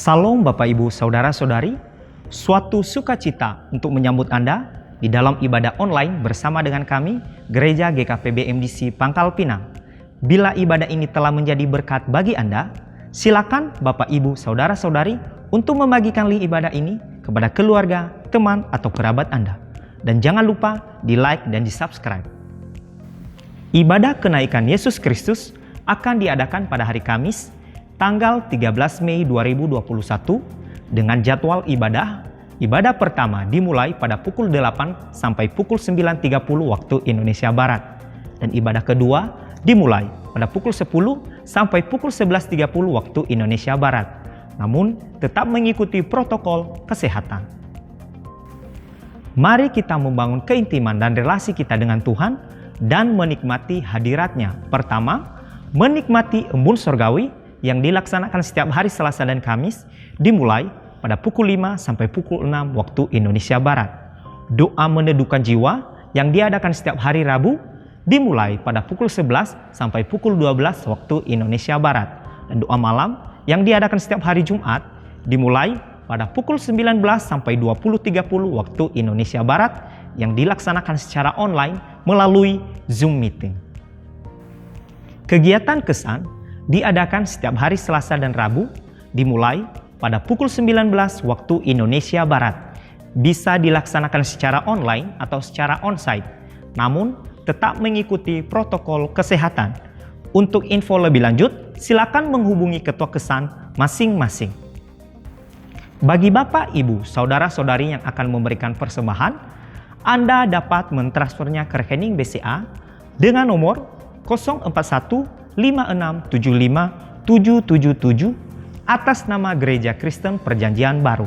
Salam Bapak Ibu Saudara-saudari, suatu sukacita untuk menyambut Anda di dalam ibadah online bersama dengan kami, Gereja GKPB MDC Pangkal Pinang. Bila ibadah ini telah menjadi berkat bagi Anda, silakan Bapak Ibu Saudara-saudari untuk membagikan link ibadah ini kepada keluarga, teman, atau kerabat Anda. Dan jangan lupa di like dan di subscribe. Ibadah kenaikan Yesus Kristus akan diadakan pada hari Kamis, tanggal 13 Mei 2021 dengan jadwal ibadah pertama dimulai pada pukul 8 sampai pukul 9.30 waktu Indonesia Barat, dan ibadah kedua dimulai pada pukul 10 sampai pukul 11.30 waktu Indonesia Barat, namun tetap mengikuti protokol kesehatan. Mari kita membangun keintiman dan relasi kita dengan Tuhan dan menikmati hadirat-Nya. Pertama, menikmati embun surgawi yang dilaksanakan setiap hari Selasa dan Kamis dimulai pada pukul 5 sampai pukul 6 waktu Indonesia Barat. Doa meneduhkan jiwa yang diadakan setiap hari Rabu dimulai pada pukul 11 sampai pukul 12 waktu Indonesia Barat. Dan doa malam yang diadakan setiap hari Jumat dimulai pada pukul 19 sampai 20.30 waktu Indonesia Barat yang dilaksanakan secara online melalui Zoom meeting. Kegiatan kesan diadakan setiap hari Selasa dan Rabu dimulai pada pukul 19 waktu Indonesia Barat. Bisa dilaksanakan secara online atau secara onsite, namun tetap mengikuti protokol kesehatan. Untuk info lebih lanjut, silakan menghubungi ketua kesan masing-masing. Bagi Bapak, Ibu, Saudara-saudari yang akan memberikan persembahan, Anda dapat mentransfernya ke rekening BCA dengan nomor 04156757777 atas nama Gereja Kristen Perjanjian Baru,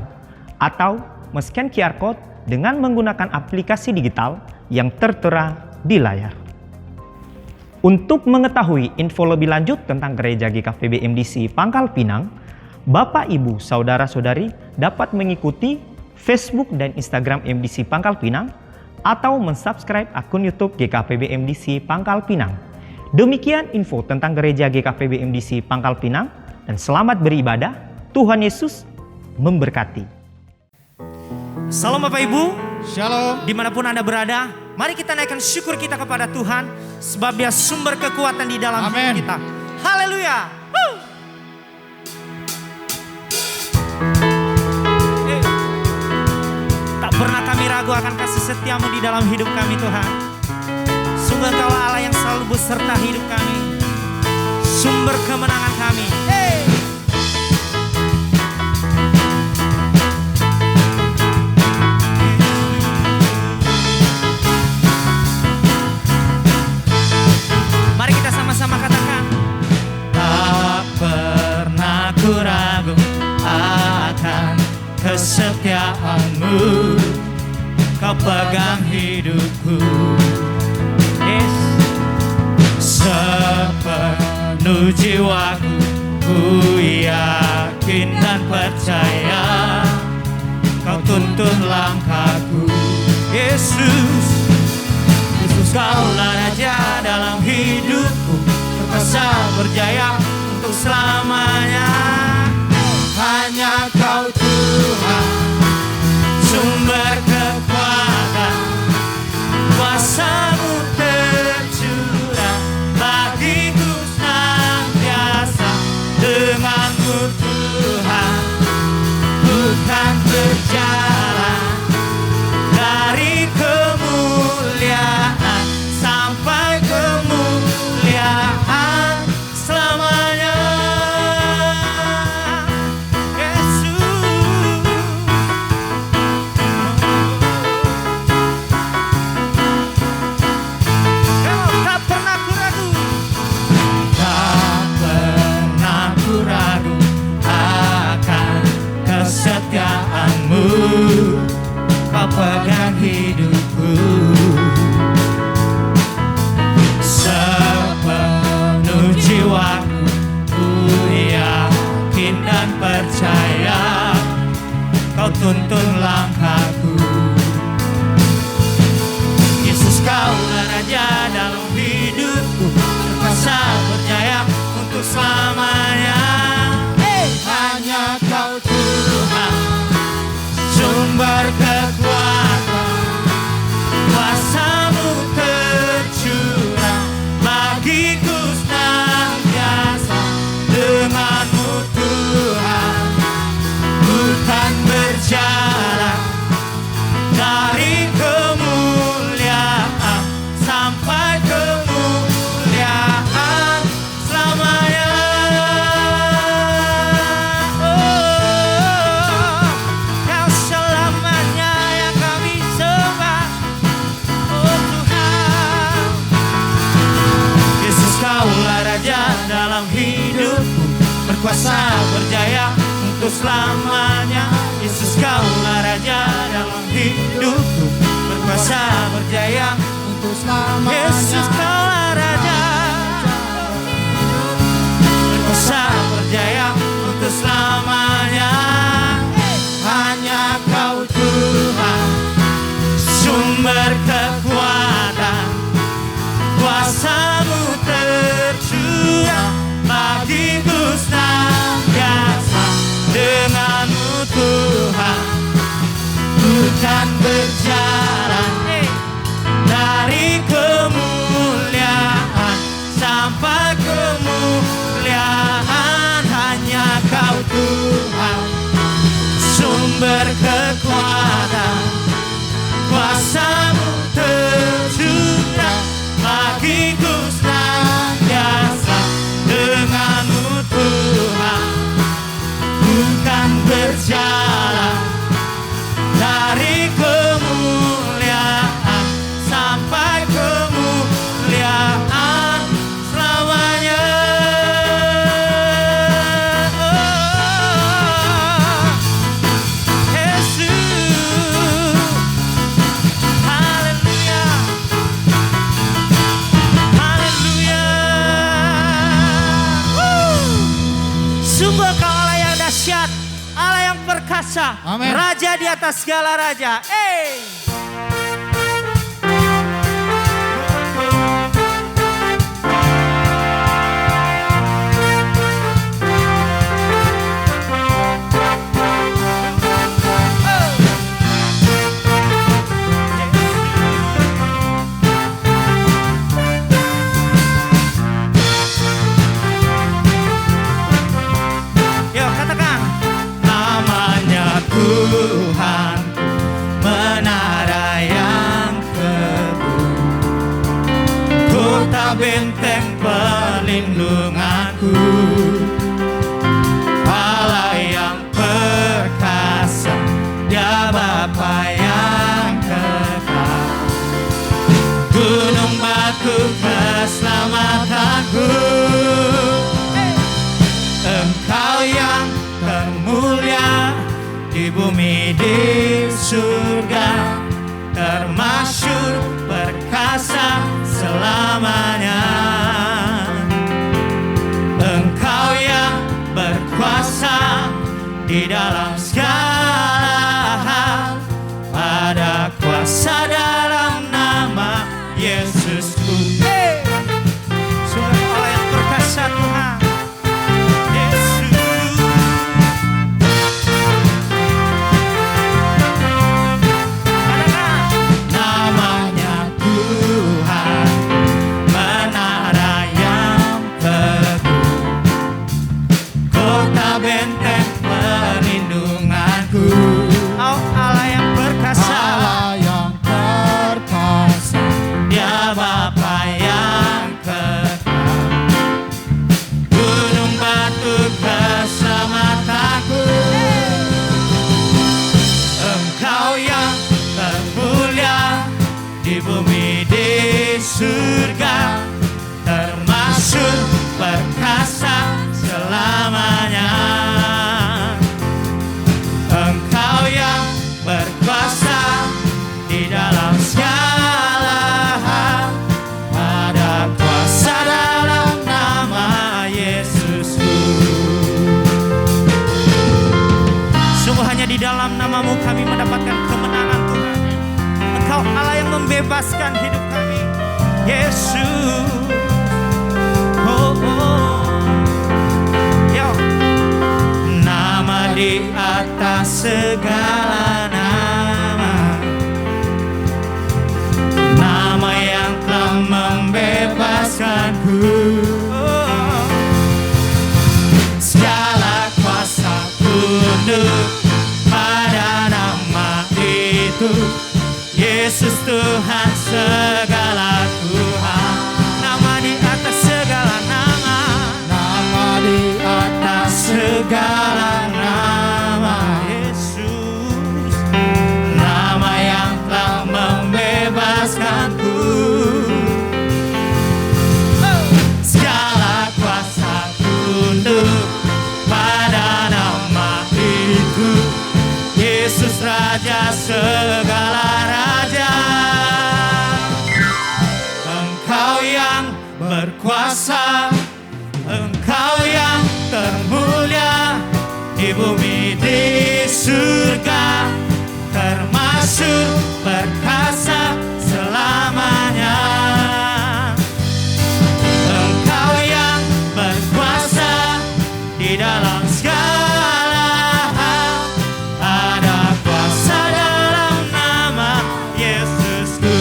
atau men-scan QR Code dengan menggunakan aplikasi digital yang tertera di layar. Untuk mengetahui info lebih lanjut tentang Gereja GKPB MDC Pangkal Pinang, Bapak, Ibu, Saudara-saudari dapat mengikuti Facebook dan Instagram MDC Pangkal Pinang atau mensubscribe akun YouTube GKPB MDC Pangkal Pinang. Demikian info tentang Gereja GKPB MDC Pangkal Pinang, dan selamat beribadah. Tuhan Yesus memberkati. Salam Bapak Ibu. Shalom. Dimanapun Anda berada, mari kita naikkan syukur kita kepada Tuhan, sebab Dia sumber kekuatan di dalam hidup kita. Haleluya. Tak pernah kami ragu akan kasih setiamu di dalam hidup kami, Tuhan. Sungguh Engkau Allah yang selalu beserta hidup kami, sumber kemenangan kami. Mari kita sama-sama katakan. Tak pernah ku ragu akan kesetiaanmu, Kau pegang hidupku. Yes. Sepenuh jiwaku ku yakin dan percaya, Kau tuntun langkahku. Yesus, Yesus, Kaulah Raja dalam hidupku, berkuasa berjaya untuk selamanya. Hanya Kau Tuhan, sumber kekuatan, kuasa-Mu tercurah bagiku senantiasa. Denganmu Tuhan, bukan berjalan dari kemuliaan sampai kemuliaan selamanya. Yesus, berkuasa berjaya untuk selamanya. Yesus kaulah Raja dalam hidupku, berkuasa berjaya untuk selamanya. Yesus kaulah Raja, berkuasa berjaya untuk selamanya. Hanya Kau Tuhan, sumber kekuatan, kuasa-Mu tercurah bagiku senantiasa. Dengan-Mu Tuhan, bukan berjalan dari kemuliaan sampai kemuliaan. Hanya Kau Tuhan, sumber kekuatan, kuasa-Mu tercurah bagiku senantiasa. Dengan-Mu Tuhan, bukan berjalan dari kemuliaan sampai kemuliaan selamanya. Yesus, haleluya, haleluya. Sungguh Kau Allah yang dahsyat, Allah yang perkasa, Amin. Raja di atas segala raja. Yuk katakan, namanya Tuhan, menara yang teguh, kota benteng perlindunganku, Allah yang perkasa, Dia Bapa yang kekal, gunung batu keselamatanku. Engkau yang termulia di bumi di surga, termasyhur perkasa selamanya. Engkau yang berkuasa di dalam segala hal, ada kuasa dalam nama Yesusku. Sungguh Allah yang perkasa Tuhan. Benteng perlindunganku, oh Allah yang perkasa, Allah yang perkasa, Dia Bapa yang kekal, gunung batu keselamatanku. Engkau yang termulia di bumi di surga, termasyhur perkasa selamanya. Engkau yang berkuasa di dalam segala hal, ada kuasa dalam nama Yesusku. Sungguh hanya di dalam nama-Mu kami mendapatkan kemenangan Tuhan. Engkau Allah yang membebaskan hidup kami, Yesus. Oh, oh. Yo. Nama di atas segala nama, nama yang telah membebaskanku. Oh. Segala kuasa tunduk pada nama itu, Yesus Tuhan segala Tuhan. Nama di atas segala nama, nama di atas segala nama, Yesus. berkuasa, Engkau yang termulia di bumi di surga, termasuk perkasa selamanya. Engkau yang berkuasa di dalam segala hal, ada kuasa dalam nama Yesusku.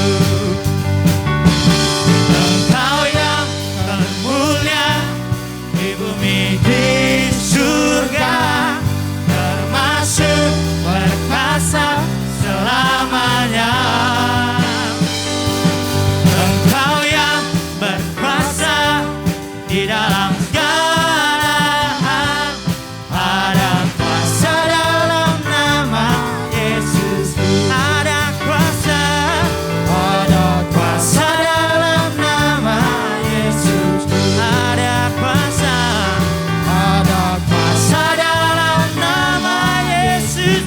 Engkau yang termulia di bumi di surga, termasuk perkasa selamanya. Engkau yang berkuasa di dalam segala hal, ada kuasa dalam nama Yesus. Ada kuasa dalam nama Yesus. Ada kuasa dalam nama Yesus.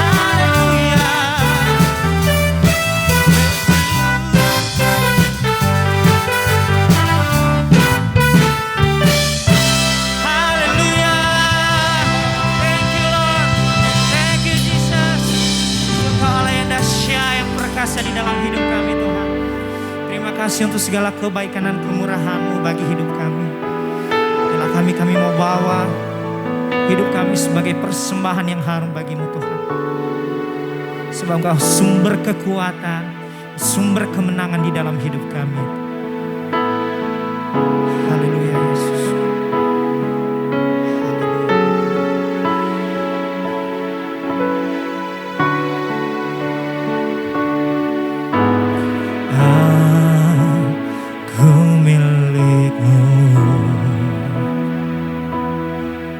Haleluya. Haleluya. Thank you Lord. Thank you Jesus. Engkau Allah yang dahsyat, yang perkasa di dalam hidup kami Tuhan. Terima kasih untuk segala kebaikan dan kemurahan-Mu bagi hidup kami. Bila kami mau bawa hidup kami sebagai persembahan yang harum bagi-Mu Tuhan. Sebab Engkau sumber kekuatan, sumber kemenangan di dalam hidup kami. Haleluya Yesus. Aku milik-Mu,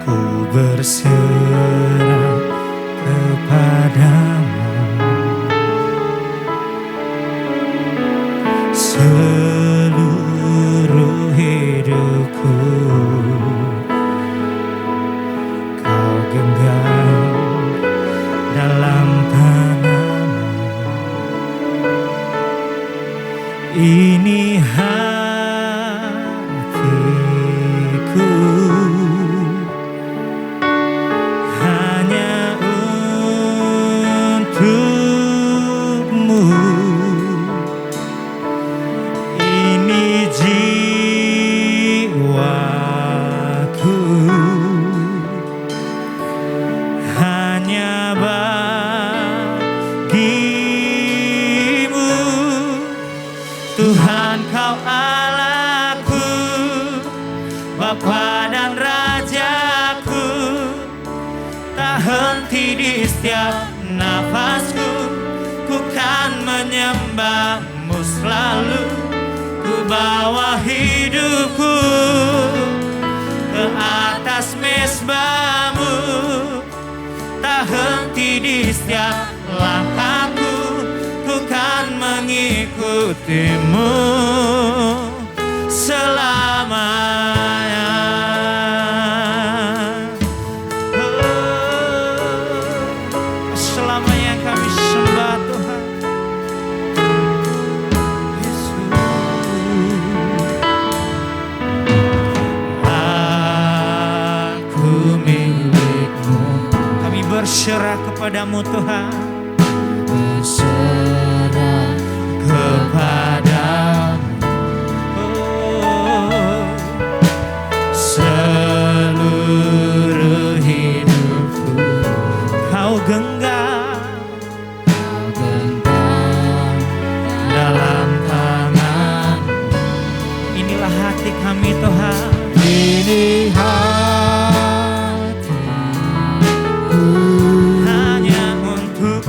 ku berserah kepadamu. Seluruh hidupku Kau genggam dalam tanganmu. Ini hatiku hanya untukmu. Ini jiwaku hanya bagi-Mu. Tuhan Kau Allahku, Bapa dan Rajaku, tak henti di setiap nafasku, ku kan menyembah-Mu selalu. Ku bawa hidupku ke atas mezbah-Mu, tak henti di setiap langkahku, ku kan mengikuti-Mu selamanya. Selamanya kami sembah Tuhan. Yesus. Aku milik-Mu, kami berserah kepadamu Tuhan. berserah Kepadamu, oh, seluruh hidupku Kau genggam dalam tangan. Inilah hati kami Tuhan. ini hatiku Hanya untuk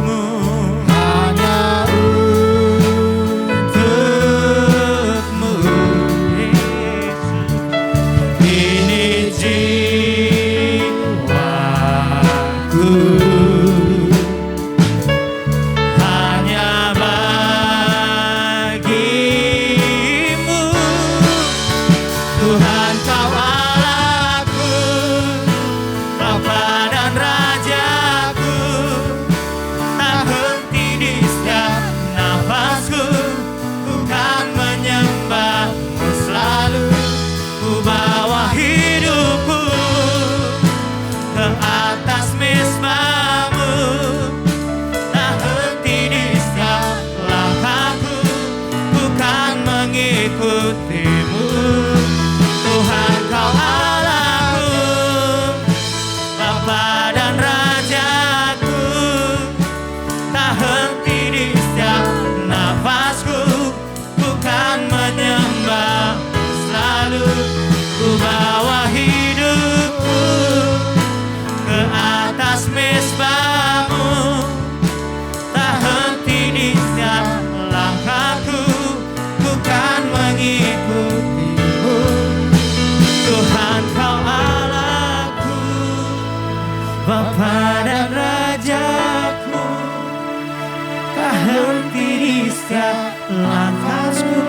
henti di setiap langkahku.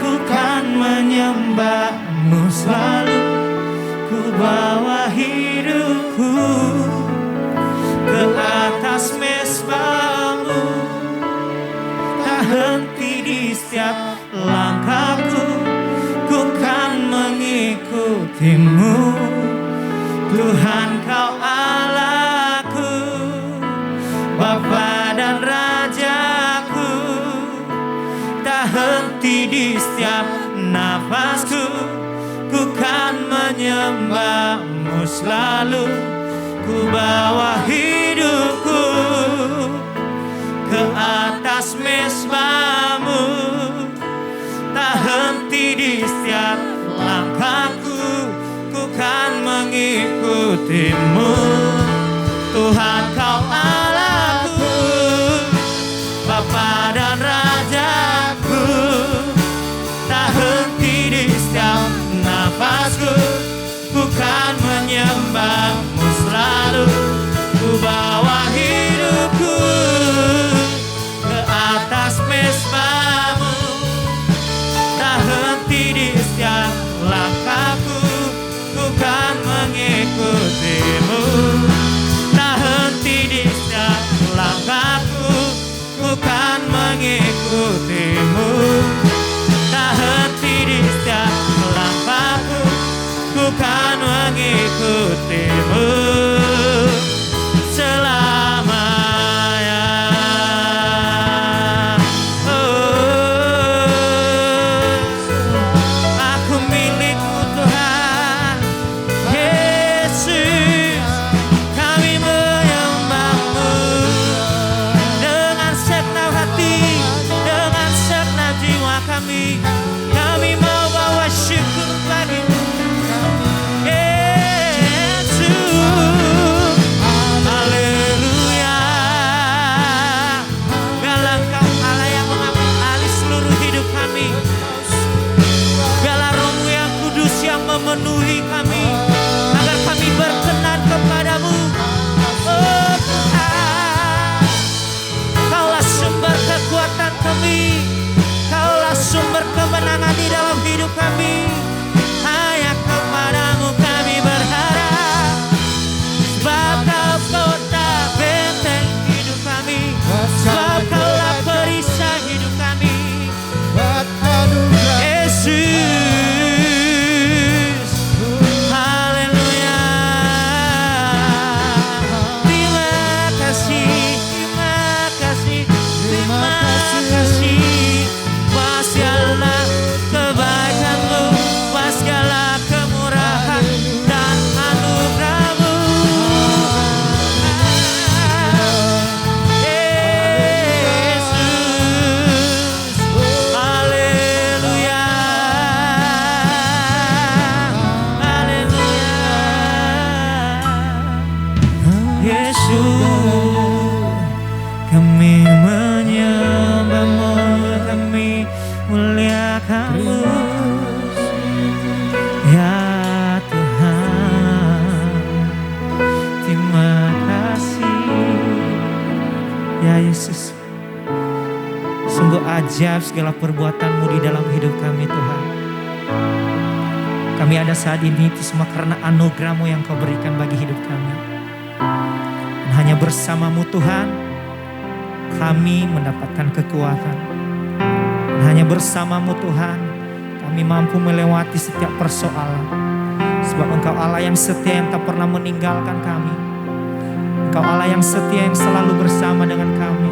Ku kan menyembah-Mu selalu. Ku bawa hidupku ke atas mezbah-Mu. Tak henti di setiap langkahku. Ku kan mengikuti-Mu. Tuhan, Kau Allahku, Bapa dan Rajaku. Tak henti di setiap nafasku. Ku kan menyembah-Mu selalu. Ku bawa hidupku ke atas mezbah-Mu. Tak henti di setiap langkahku. Ku kan mengikuti-Mu. Tuhan, Kau Allahku, Bapa dan Rajaku. Tak henti di setiap nafasku. Ku kan menyembah-Mu selalu. Ku bawa hidupku ke atas mezbah-Mu. Tak henti di setiap langkahku. Ku kan mengikuti-Mu. Tak henti di setiap langkahku. Ku kan mengikuti-Mu. Tak henti di setiap langkahku. Ku kan mengikuti-Mu selamanya. Aku milik-Mu Tuhan Yesus. Kami menyembah-Mu dengan segenap hati, dengan segenap jiwa kami. Kami mau bawa syukur bagi-Mu Yesus. Haleluya. Biarlah Engkau Allah yang mengambil alih seluruh hidup kami. Biarlah Roh-Mu yang kudus yang memenuhi kami, agar kami berkenan kepadamu. Oh Tuhan, Kaulah sumber kekuatan kami. Kaulah sumber kemenangan di dalam hidup kami. Hanya kepadamu kami berharap. Sebab Kau kota benteng hidup kami. Sebab Kaulah perisai hidup kami. Yesus. Haleluya. Terima kasih, terima kasih, terima kasih. Buat segala kebaikan-Mu, buat segala kemurahan dan anugerah-Mu. Yesus. Haleluya. Haleluya. Yesus, kami menyembah-Mu, kami muliakan-Mu. Ya Tuhan, terima kasih. Ya Yesus, sungguh ajaib segala perbuatan-Mu di dalam hidup kami Tuhan. Kami ada saat ini itu semua karena anugerah-Mu yang Kau berikan bagi hidup kami. Dan hanya bersama-Mu Tuhan, kami mendapatkan kekuatan. Dan hanya bersama-Mu Tuhan, kami mampu melewati setiap persoalan. Sebab Engkau Allah yang setia, yang tak pernah meninggalkan kami. Engkau Allah yang setia, yang selalu bersama dengan kami.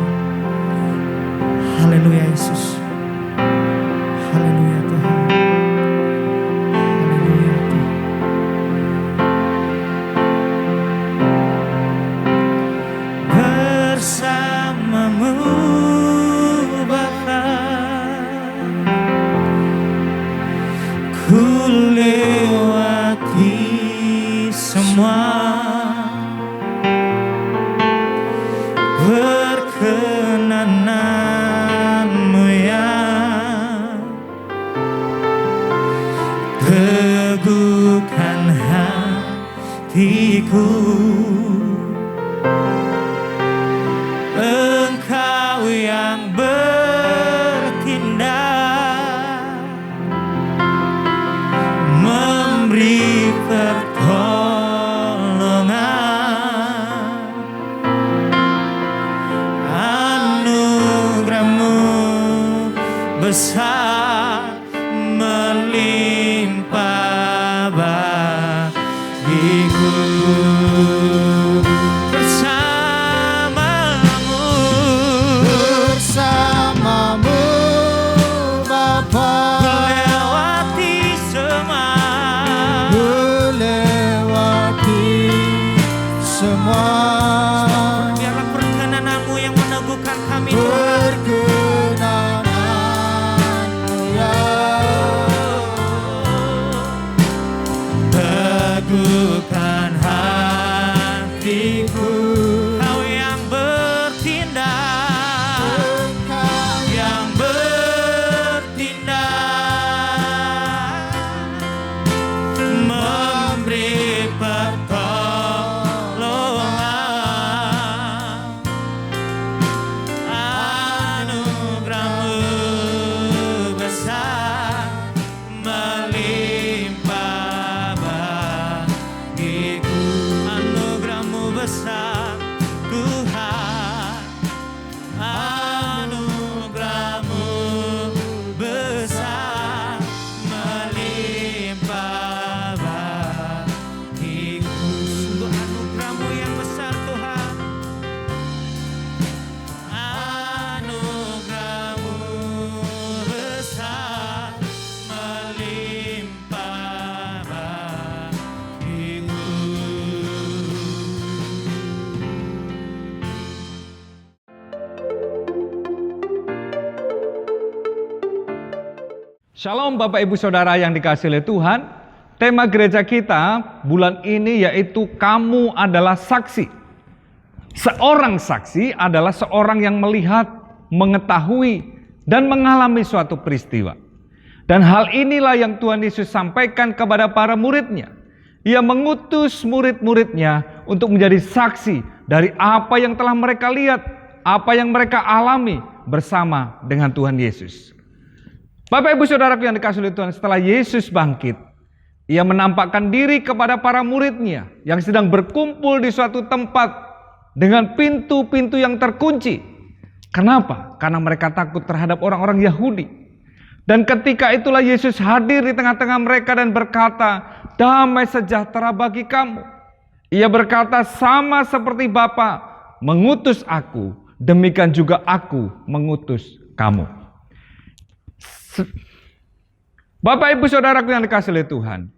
Haleluya Yesus. Haleluya Tuhan. Haleluya Tuhan. Bersama-Mu Bapa, ku lewati semua. Perkenanan-Mu yang teguhkan hatiku. Engkau yang besar melimpah bagiku. Bersamamu Bapa, melewati semua. biarlah perkenananmu yang meneguhkan kami Tuhan. Perkenananmu ya Teguhkan hatiku, Kau yang bertindak, yang bertindak, memberi pertolongan. Anugerah-Mu besar melimpah bagiku. Anugerah-Mu besar Tuhan, anugerah-Mu besar melimpah bagiku. Sungguh anugerah-Mu yang besar Tuhan, anugerah-Mu besar melimpah bagiku. Shalom Bapak Ibu Saudara yang dikasihi oleh Tuhan. Tema gereja kita bulan ini yaitu kamu adalah saksi. Seorang saksi adalah seorang yang melihat, mengetahui, dan mengalami suatu peristiwa. Dan hal inilah yang Tuhan Yesus sampaikan kepada para muridnya. Ia mengutus murid-muridnya untuk menjadi saksi dari apa yang telah mereka lihat, apa yang mereka alami bersama dengan Tuhan Yesus. Bapak Ibu Saudaraku yang dikasihi oleh Tuhan, setelah Yesus bangkit, Ia menampakkan diri kepada para muridnya yang sedang berkumpul di suatu tempat dengan pintu-pintu yang terkunci. Kenapa? Karena mereka takut terhadap orang-orang Yahudi. Dan ketika itulah Yesus hadir di tengah-tengah mereka dan berkata, damai sejahtera bagi kamu. Ia berkata, sama seperti Bapa mengutus aku, demikian juga aku mengutus kamu. Bapak Ibu Saudaraku yang dikasihi oleh Tuhan,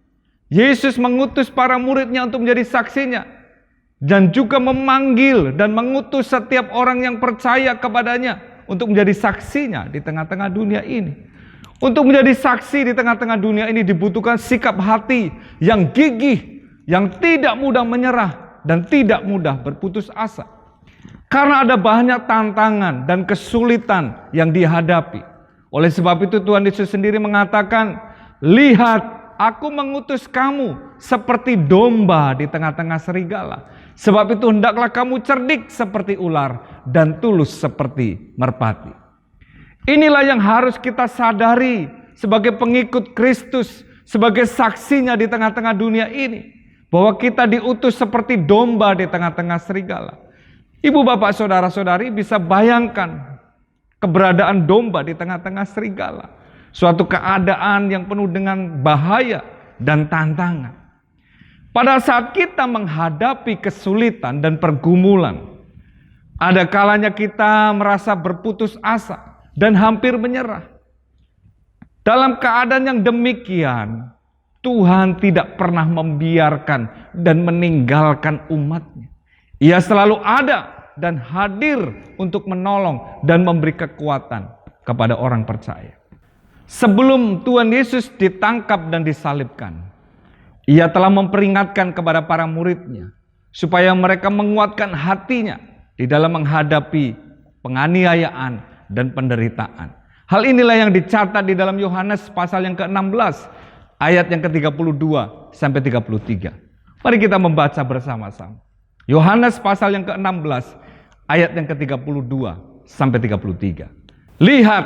Yesus mengutus para muridnya untuk menjadi saksinya, dan juga memanggil dan mengutus setiap orang yang percaya kepadanya untuk menjadi saksinya di tengah-tengah dunia ini. Untuk menjadi saksi di tengah-tengah dunia ini dibutuhkan sikap hati yang gigih, yang tidak mudah menyerah dan tidak mudah berputus asa. Karena ada banyak tantangan dan kesulitan yang dihadapi. Oleh sebab itu Tuhan Yesus sendiri mengatakan, lihat, aku mengutus kamu seperti domba di tengah-tengah serigala. Sebab itu hendaklah kamu cerdik seperti ular dan tulus seperti merpati. Inilah yang harus kita sadari sebagai pengikut Kristus, sebagai saksinya di tengah-tengah dunia ini. Bahwa kita diutus seperti domba di tengah-tengah serigala. Ibu bapak saudara-saudari bisa bayangkan keberadaan domba di tengah-tengah serigala. Suatu keadaan yang penuh dengan bahaya dan tantangan. Pada saat kita menghadapi kesulitan dan pergumulan, ada kalanya kita merasa berputus asa dan hampir menyerah. Dalam keadaan yang demikian, Tuhan tidak pernah membiarkan dan meninggalkan umatnya. Ia selalu ada dan hadir untuk menolong dan memberi kekuatan kepada orang percaya. Sebelum Tuhan Yesus ditangkap dan disalibkan, Ia telah memperingatkan kepada para muridnya supaya mereka menguatkan hatinya di dalam menghadapi penganiayaan dan penderitaan. Hal inilah yang dicatat di dalam Yohanes pasal yang ke-16 ayat yang ke-32 sampai 33. Mari kita membaca bersama-sama. Yohanes pasal yang ke-16 ayat yang ke-32 sampai 33. Lihat,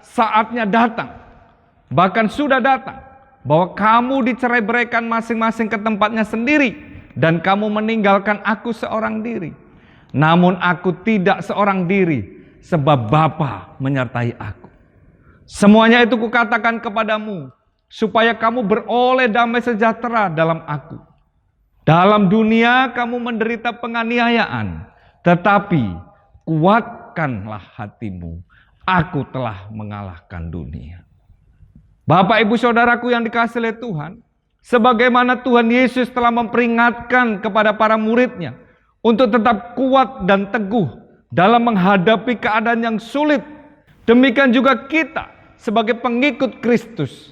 saatnya datang, bahkan sudah datang, bahwa kamu dicerai-beraikan masing-masing ke tempatnya sendiri, dan kamu meninggalkan aku seorang diri. Namun aku tidak seorang diri, sebab Bapa menyertai aku. Semuanya itu kukatakan kepadamu, supaya kamu beroleh damai sejahtera dalam aku. Dalam dunia kamu menderita penganiayaan, tetapi kuatkanlah hatimu. Aku telah mengalahkan dunia. Bapak, Ibu, Saudaraku yang dikasihi oleh Tuhan, sebagaimana Tuhan Yesus telah memperingatkan kepada para muridnya untuk tetap kuat dan teguh dalam menghadapi keadaan yang sulit, demikian juga kita sebagai pengikut Kristus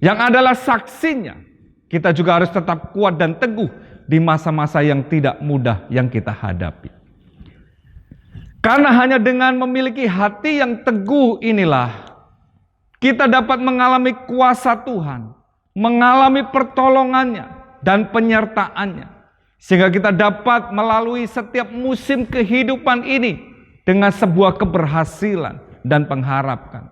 yang adalah saksinya, kita juga harus tetap kuat dan teguh di masa-masa yang tidak mudah yang kita hadapi. Karena hanya dengan memiliki hati yang teguh inilah kita dapat mengalami kuasa Tuhan, mengalami pertolongannya dan penyertaannya, sehingga kita dapat melalui setiap musim kehidupan ini dengan sebuah keberhasilan dan pengharapan.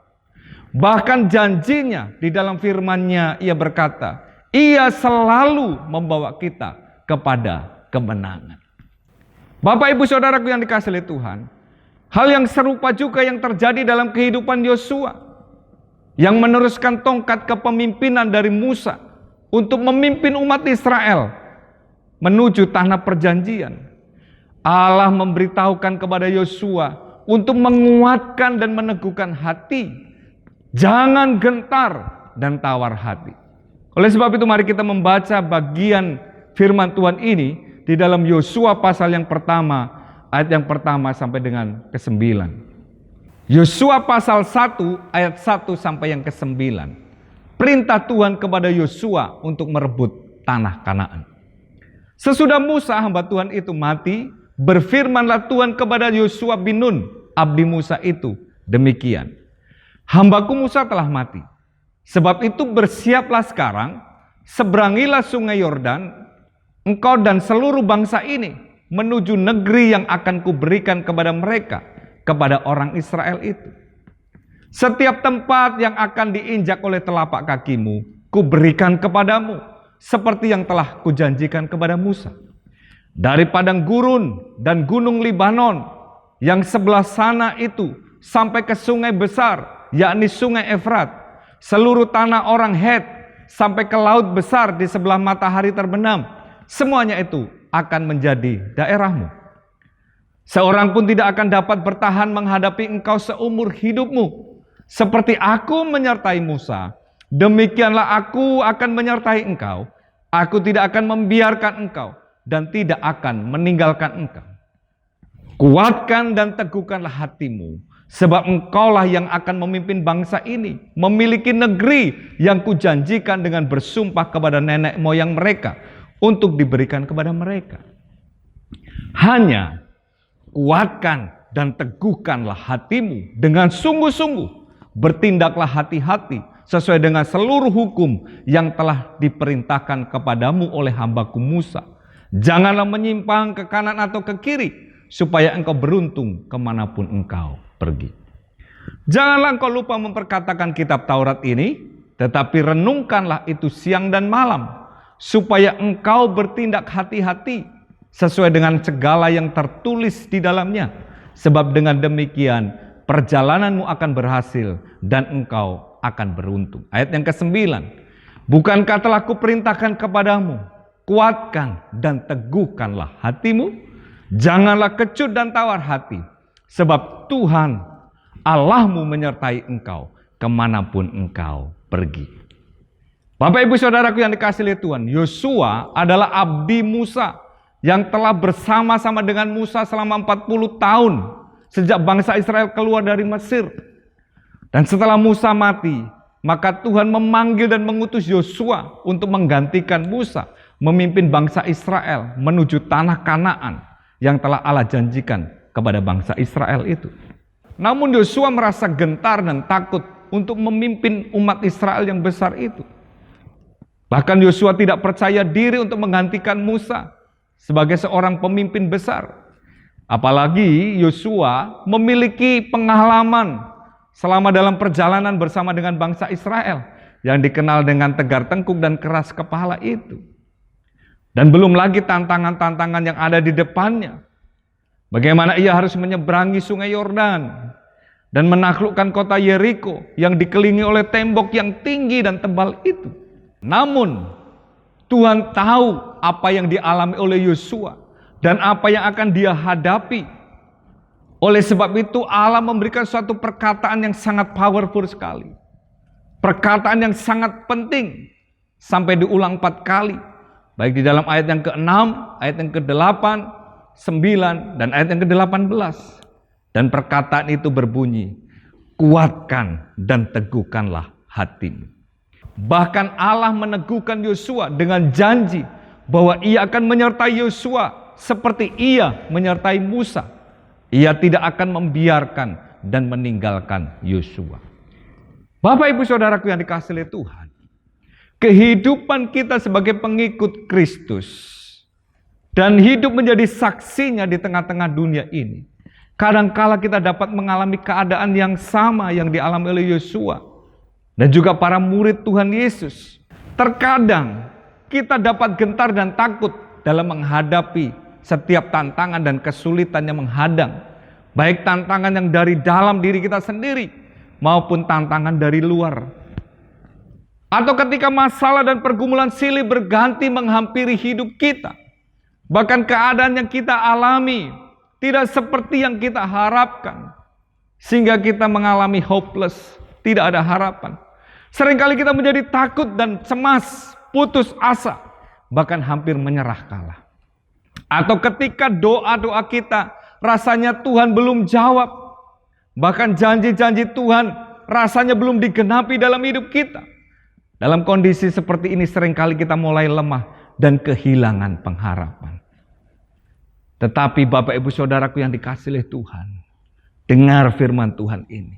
Bahkan janjinya di dalam firman-Nya, Ia berkata, Ia selalu membawa kita kepada kemenangan. Bapak, Ibu, Saudaraku yang dikasihi oleh Tuhan, hal yang serupa juga yang terjadi dalam kehidupan Yosua, yang meneruskan tongkat kepemimpinan dari Musa untuk memimpin umat Israel menuju tanah perjanjian. Allah memberitahukan kepada Yosua untuk menguatkan dan meneguhkan hati. Jangan gentar dan tawar hati. Oleh sebab itu mari kita membaca bagian firman Tuhan ini di dalam Yosua pasal yang pertama, ayat yang pertama sampai dengan ke-9. Yosua pasal 1 ayat 1 sampai yang ke-9. Perintah Tuhan kepada Yosua untuk merebut tanah Kanaan. Sesudah Musa hamba Tuhan itu mati, berfirmanlah Tuhan kepada Yosua bin Nun, abdi Musa itu, demikian. Hambaku Musa telah mati. Sebab itu bersiaplah sekarang, seberangilah sungai Yordan, engkau dan seluruh bangsa ini menuju negeri yang akan kuberikan kepada mereka, kepada orang Israel itu. Setiap tempat yang akan diinjak oleh telapak kakimu, kuberikan kepadamu, seperti yang telah kujanjikan kepada Musa. Dari padang gurun dan gunung Libanon, yang sebelah sana itu, sampai ke sungai besar, yakni sungai Efrat, seluruh tanah orang Het, sampai ke laut besar di sebelah matahari terbenam, semuanya itu akan menjadi daerahmu. Seorang pun tidak akan dapat bertahan menghadapi engkau seumur hidupmu. Seperti aku menyertai Musa, demikianlah aku akan menyertai engkau. Aku tidak akan membiarkan engkau dan tidak akan meninggalkan engkau. Kuatkan dan teguhkanlah hatimu, sebab engkaulah yang akan memimpin bangsa ini, memiliki negeri yang kujanjikan dengan bersumpah kepada nenek moyang mereka, untuk diberikan kepada mereka. Hanya kuatkan dan teguhkanlah hatimu dengan sungguh-sungguh, bertindaklah hati-hati sesuai dengan seluruh hukum yang telah diperintahkan kepadamu oleh hambaku Musa. Janganlah menyimpang ke kanan atau ke kiri, supaya engkau beruntung kemanapun engkau pergi. Janganlah engkau lupa memperkatakan kitab Taurat ini, tetapi renungkanlah itu siang dan malam, supaya engkau bertindak hati-hati sesuai dengan segala yang tertulis di dalamnya. Sebab dengan demikian perjalananmu akan berhasil dan engkau akan beruntung. Ayat yang ke-9. Bukankah telah kuperintahkan kepadamu, kuatkan dan teguhkanlah hatimu, janganlah kecut dan tawar hati, sebab Tuhan Allahmu menyertai engkau kemanapun engkau pergi. Bapak, Ibu, Saudaraku yang dikasihi oleh Tuhan, Yosua adalah abdi Musa yang telah bersama-sama dengan Musa selama 40 tahun sejak bangsa Israel keluar dari Mesir. Dan setelah Musa mati, maka Tuhan memanggil dan mengutus Yosua untuk menggantikan Musa memimpin bangsa Israel menuju tanah Kanaan yang telah Allah janjikan kepada bangsa Israel itu. Namun Yosua merasa gentar dan takut untuk memimpin umat Israel yang besar itu. Bahkan Yosua tidak percaya diri untuk menggantikan Musa sebagai seorang pemimpin besar. Apalagi Yosua memiliki pengalaman selama dalam perjalanan bersama dengan bangsa Israel yang dikenal dengan tegar tengkuk dan keras kepala itu. Dan belum lagi tantangan-tantangan yang ada di depannya. Bagaimana ia harus menyeberangi sungai Yordan. dan menaklukkan kota Yeriko yang dikelilingi oleh tembok yang tinggi dan tebal itu. Namun Tuhan tahu apa yang dialami oleh Yosua dan apa yang akan dia hadapi. Oleh sebab itu Allah memberikan suatu perkataan yang sangat powerful sekali. Perkataan yang sangat penting sampai diulang 4 kali. Baik di dalam ayat yang ke-6, ayat yang ke-8, 9, dan ayat yang ke-18. Dan perkataan itu berbunyi, kuatkan dan teguhkanlah hatimu. Bahkan Allah meneguhkan Yosua dengan janji bahwa ia akan menyertai Yosua seperti ia menyertai Musa. Ia tidak akan membiarkan dan meninggalkan Yosua. Bapak Ibu Saudaraku yang dikasihi oleh Tuhan, kehidupan kita sebagai pengikut Kristus dan hidup menjadi saksinya di tengah-tengah dunia ini, kadangkala kita dapat mengalami keadaan yang sama yang dialami oleh Yosua dan juga para murid Tuhan Yesus. Terkadang kita dapat gentar dan takut dalam menghadapi setiap tantangan dan kesulitan yang menghadang, baik tantangan yang dari dalam diri kita sendiri maupun tantangan dari luar. Atau ketika masalah dan pergumulan silih berganti menghampiri hidup kita, bahkan keadaan yang kita alami tidak seperti yang kita harapkan, sehingga kita mengalami hopeless, tidak ada harapan. Seringkali kita menjadi takut dan cemas, putus asa, bahkan hampir menyerah kalah. Atau ketika doa-doa kita rasanya Tuhan belum jawab, bahkan janji-janji Tuhan rasanya belum digenapi dalam hidup kita. Dalam kondisi seperti ini seringkali kita mulai lemah dan kehilangan pengharapan. Tetapi Bapak Ibu Saudaraku yang dikasihi oleh Tuhan, dengar firman Tuhan ini,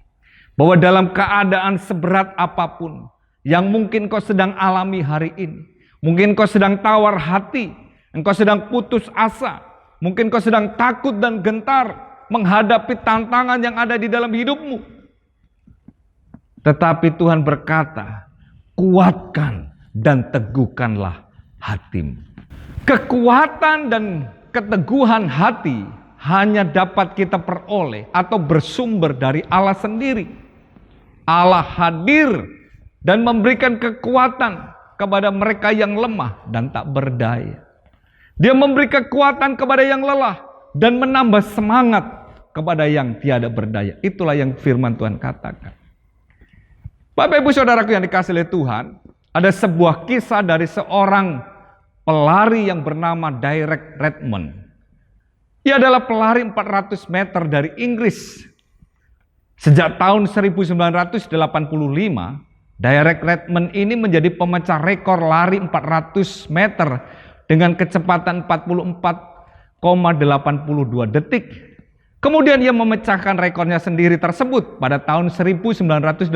bahwa dalam keadaan seberat apapun yang mungkin kau sedang alami hari ini, mungkin kau sedang tawar hati, engkau sedang putus asa, mungkin kau sedang takut dan gentar menghadapi tantangan yang ada di dalam hidupmu. Tetapi Tuhan berkata, kuatkan dan teguhkanlah hatimu. Kekuatan dan keteguhan hati hanya dapat kita peroleh atau bersumber dari Allah sendiri. Allah hadir dan memberikan kekuatan kepada mereka yang lemah dan tak berdaya. Dia memberi kekuatan kepada yang lelah dan menambah semangat kepada yang tiada berdaya. Itulah yang firman Tuhan katakan. Bapak Ibu Saudaraku yang dikasihi oleh Tuhan, ada sebuah kisah dari seorang pelari yang bernama Derek Redmond. Ia adalah pelari 400 meter dari Inggris. Sejak tahun 1985, Derek Redmond ini menjadi pemecah rekor lari 400 meter dengan kecepatan 44,82 detik. Kemudian ia memecahkan rekornya sendiri tersebut pada tahun 1987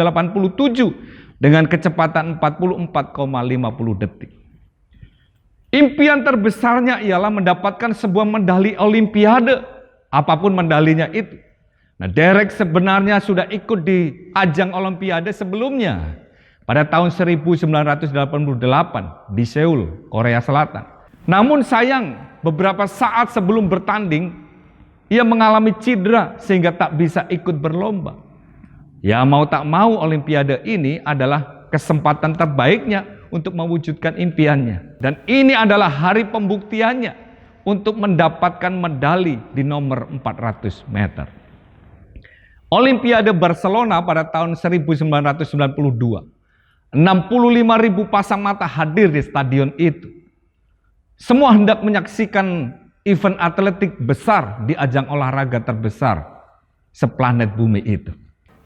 dengan kecepatan 44,50 detik. Impian terbesarnya ialah mendapatkan sebuah medali Olimpiade, apapun medalinya itu. Nah, Derek sebenarnya sudah ikut di ajang Olimpiade sebelumnya pada tahun 1988 di Seoul, Korea Selatan. Namun sayang, beberapa saat sebelum bertanding, ia mengalami cedera sehingga tak bisa ikut berlomba. Ya mau tak mau Olimpiade ini adalah kesempatan terbaiknya untuk mewujudkan impiannya. Dan ini adalah hari pembuktiannya untuk mendapatkan medali di nomor 400 meter. Olimpiade Barcelona pada tahun 1992. 65.000 pasang mata hadir di stadion itu. Semua hendak menyaksikan event atletik besar di ajang olahraga terbesar seplanet bumi itu.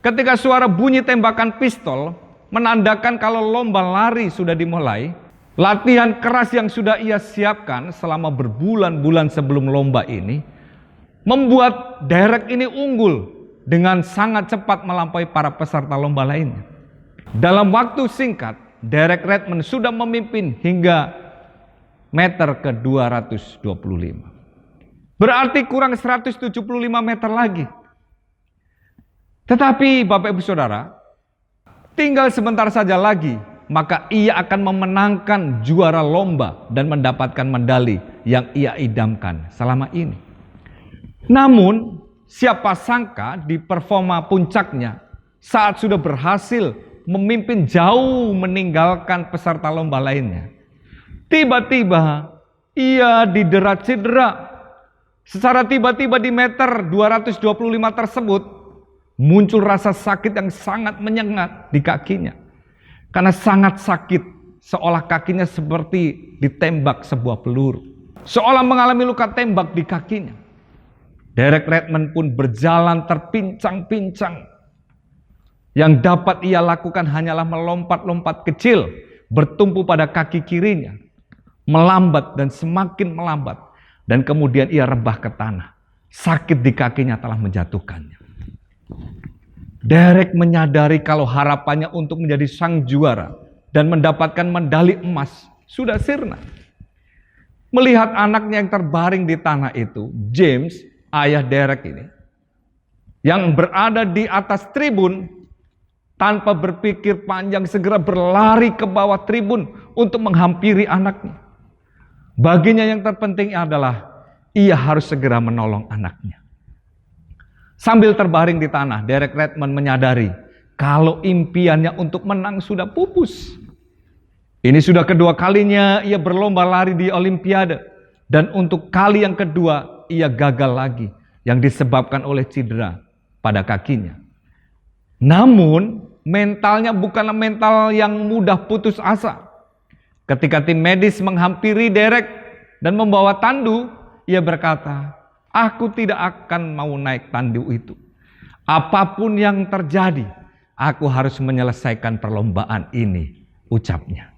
Ketika suara bunyi tembakan pistol menandakan kalau lomba lari sudah dimulai, latihan keras yang sudah ia siapkan selama berbulan-bulan sebelum lomba ini membuat Derek ini unggul dengan sangat cepat melampaui para peserta lomba lainnya. Dalam waktu singkat, Derek Redmond sudah memimpin hingga meter ke 225. Berarti kurang 175 meter lagi. Tetapi Bapak Ibu Saudara, tinggal sebentar saja lagi, maka ia akan memenangkan juara lomba dan mendapatkan medali yang ia idamkan selama ini. Namun, siapa sangka di performa puncaknya, saat sudah berhasil memimpin jauh meninggalkan peserta lomba lainnya, tiba-tiba ia didera cedera. Secara tiba-tiba di meter 225 tersebut muncul rasa sakit yang sangat menyengat di kakinya. Karena sangat sakit, seolah kakinya seperti ditembak sebuah peluru. Seolah mengalami luka tembak di kakinya. Derek Redmond pun berjalan terpincang-pincang. Yang dapat ia lakukan hanyalah melompat-lompat kecil, bertumpu pada kaki kirinya. Melambat dan semakin melambat. Dan kemudian ia rebah ke tanah. Sakit di kakinya telah menjatuhkannya. Derek menyadari kalau harapannya untuk menjadi sang juara dan mendapatkan medali emas sudah sirna. Melihat anaknya yang terbaring di tanah itu, James, ayah Derek ini, yang berada di atas tribun, tanpa berpikir panjang segera berlari ke bawah tribun untuk menghampiri anaknya. Baginya yang terpenting adalah ia harus segera menolong anaknya. Sambil terbaring di tanah, Derek Redmond menyadari kalau impiannya untuk menang sudah pupus. Ini sudah kedua kalinya ia berlomba lari di Olimpiade. Dan untuk kali yang kedua ia gagal lagi, yang disebabkan oleh cedera pada kakinya. Namun mentalnya bukanlah mental yang mudah putus asa. Ketika tim medis menghampiri Derek dan membawa tandu, ia berkata, "Aku tidak akan mau naik tandu itu. Apapun yang terjadi, aku harus menyelesaikan perlombaan ini," ucapnya.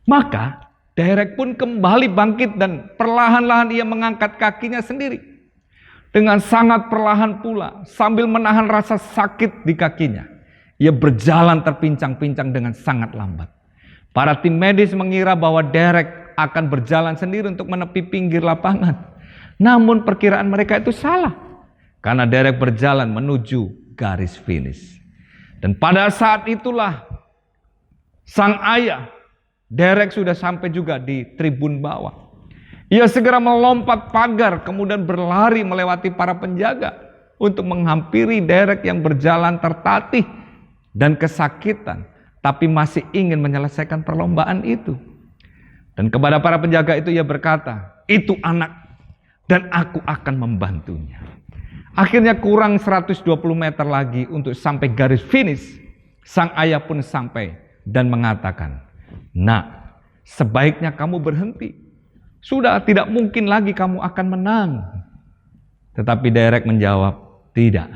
Maka Derek pun kembali bangkit dan perlahan-lahan ia mengangkat kakinya sendiri. Dengan sangat perlahan pula, sambil menahan rasa sakit di kakinya, ia berjalan terpincang-pincang dengan sangat lambat. Para tim medis mengira bahwa Derek akan berjalan sendiri untuk menepi pinggir lapangan. Namun perkiraan mereka itu salah. Karena Derek berjalan menuju garis finish. Dan pada saat itulah sang ayah, Derek sudah sampai juga di tribun bawah. Ia segera melompat pagar, kemudian berlari melewati para penjaga untuk menghampiri Derek yang berjalan tertatih dan kesakitan, tapi masih ingin menyelesaikan perlombaan itu. Dan kepada para penjaga itu ia berkata, "Itu anak dan aku akan membantunya." Akhirnya kurang 120 meter lagi untuk sampai garis finish. Sang ayah pun sampai dan mengatakan, "Nak, sebaiknya kamu berhenti. Sudah tidak mungkin lagi kamu akan menang." Tetapi Derek menjawab, "Tidak,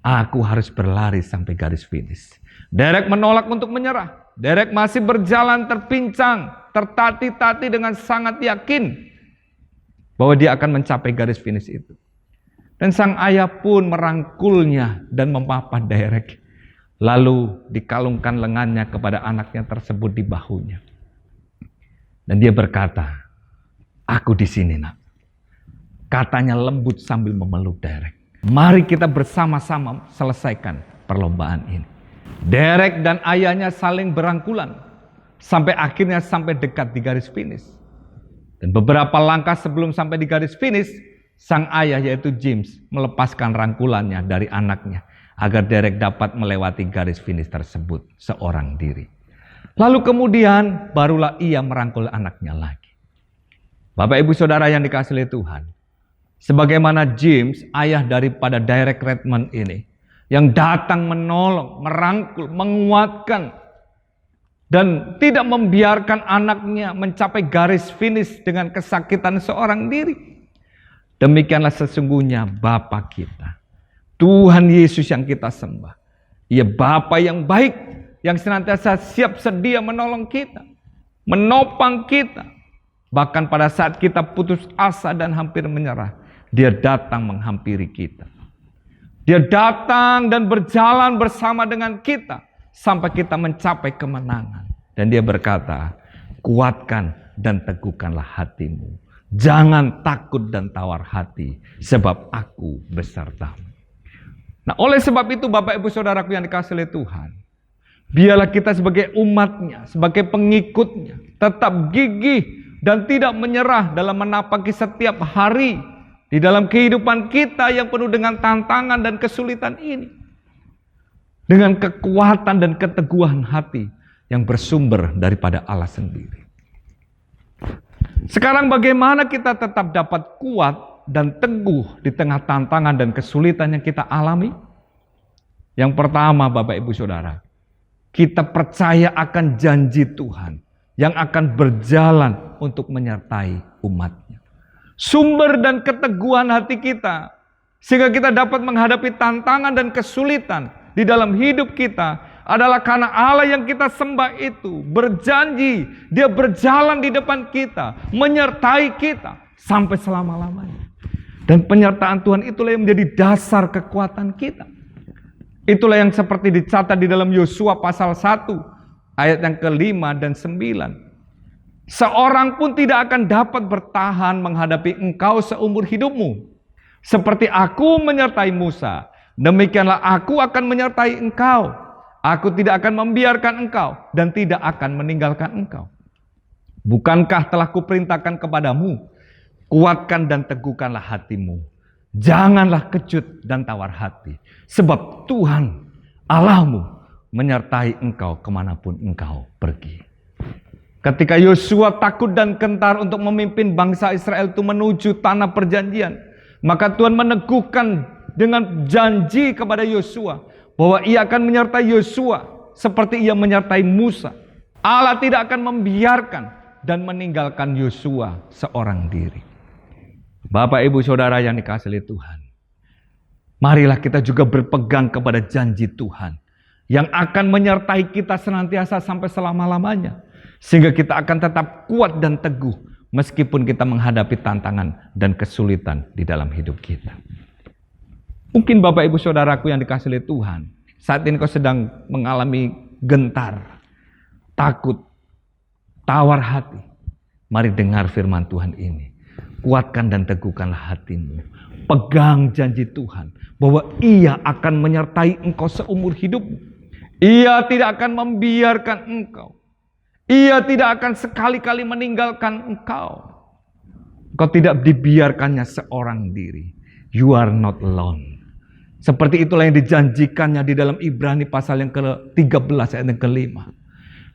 aku harus berlari sampai garis finish." Derek menolak untuk menyerah. Derek masih berjalan terpincang, tertatih-tatih dengan sangat yakin bahwa dia akan mencapai garis finish itu. Dan sang ayah pun merangkulnya dan memapah Derek. Lalu dikalungkan lengannya kepada anaknya tersebut di bahunya. Dan dia berkata, "Aku di sini, Nak." Katanya lembut sambil memeluk Derek. "Mari kita bersama-sama selesaikan perlombaan ini." Derek dan ayahnya saling berangkulan sampai akhirnya sampai dekat di garis finish. Dan beberapa langkah sebelum sampai di garis finish, sang ayah yaitu James melepaskan rangkulannya dari anaknya agar Derek dapat melewati garis finish tersebut seorang diri. Lalu kemudian barulah ia merangkul anaknya lagi. Bapak Ibu Saudara yang dikasihi oleh Tuhan, sebagaimana James, ayah daripada Derek Redmond ini, yang datang menolong, merangkul, menguatkan, dan tidak membiarkan anaknya mencapai garis finish dengan kesakitan seorang diri. Demikianlah sesungguhnya Bapa kita, Tuhan Yesus yang kita sembah. Ia Bapa yang baik, yang senantiasa siap sedia menolong kita, menopang kita. Bahkan pada saat kita putus asa dan hampir menyerah, Dia datang menghampiri kita. Dia datang dan berjalan bersama dengan kita sampai kita mencapai kemenangan. Dan Dia berkata, "Kuatkan dan teguhkanlah hatimu. Jangan takut dan tawar hati, sebab Aku besertamu." Nah, oleh sebab itu Bapak Ibu Saudaraku yang dikasihi oleh Tuhan, biarlah kita sebagai umatnya, sebagai pengikutnya, tetap gigih dan tidak menyerah dalam menapaki setiap hari di dalam kehidupan kita yang penuh dengan tantangan dan kesulitan ini. Dengan kekuatan dan keteguhan hati yang bersumber daripada Allah sendiri. Sekarang bagaimana kita tetap dapat kuat dan teguh di tengah tantangan dan kesulitan yang kita alami? Yang pertama, Bapak Ibu Saudara, kita percaya akan janji Tuhan yang akan berjalan untuk menyertai umatnya. Sumber dan keteguhan hati kita, sehingga kita dapat menghadapi tantangan dan kesulitan di dalam hidup kita, adalah karena Allah yang kita sembah itu berjanji, Dia berjalan di depan kita, menyertai kita sampai selama-lamanya. Dan penyertaan Tuhan itulah yang menjadi dasar kekuatan kita. Itulah yang seperti dicatat di dalam Yosua pasal 1 ayat yang ke-5 dan 9. Seorang pun tidak akan dapat bertahan menghadapi engkau seumur hidupmu. Seperti aku menyertai Musa, demikianlah aku akan menyertai engkau. Aku tidak akan membiarkan engkau dan tidak akan meninggalkan engkau. Bukankah telah kuperintahkan kepadamu, kuatkan dan teguhkanlah hatimu. Janganlah kecut dan tawar hati, sebab Tuhan Allahmu menyertai engkau kemanapun engkau pergi. Ketika Yosua takut dan gentar untuk memimpin bangsa Israel itu menuju tanah perjanjian, maka Tuhan meneguhkan dengan janji kepada Yosua bahwa Ia akan menyertai Yosua seperti Ia menyertai Musa. Allah tidak akan membiarkan dan meninggalkan Yosua seorang diri. Bapak, Ibu, Saudara yang dikasihi oleh Tuhan, marilah kita juga berpegang kepada janji Tuhan yang akan menyertai kita senantiasa sampai selama-lamanya, sehingga kita akan tetap kuat dan teguh meskipun kita menghadapi tantangan dan kesulitan di dalam hidup kita. Mungkin Bapak Ibu Saudaraku yang dikasihi oleh Tuhan, saat ini kau sedang mengalami gentar, takut, tawar hati. Mari dengar firman Tuhan ini. Kuatkan dan teguhkanlah hatimu. Pegang janji Tuhan bahwa Ia akan menyertai engkau seumur hidupmu. Ia tidak akan membiarkan engkau. Ia tidak akan sekali-kali meninggalkan engkau. Engkau tidak dibiarkannya seorang diri. You are not alone. Seperti itulah yang dijanjikannya di dalam Ibrani pasal yang ke-13 ayat yang ke-5.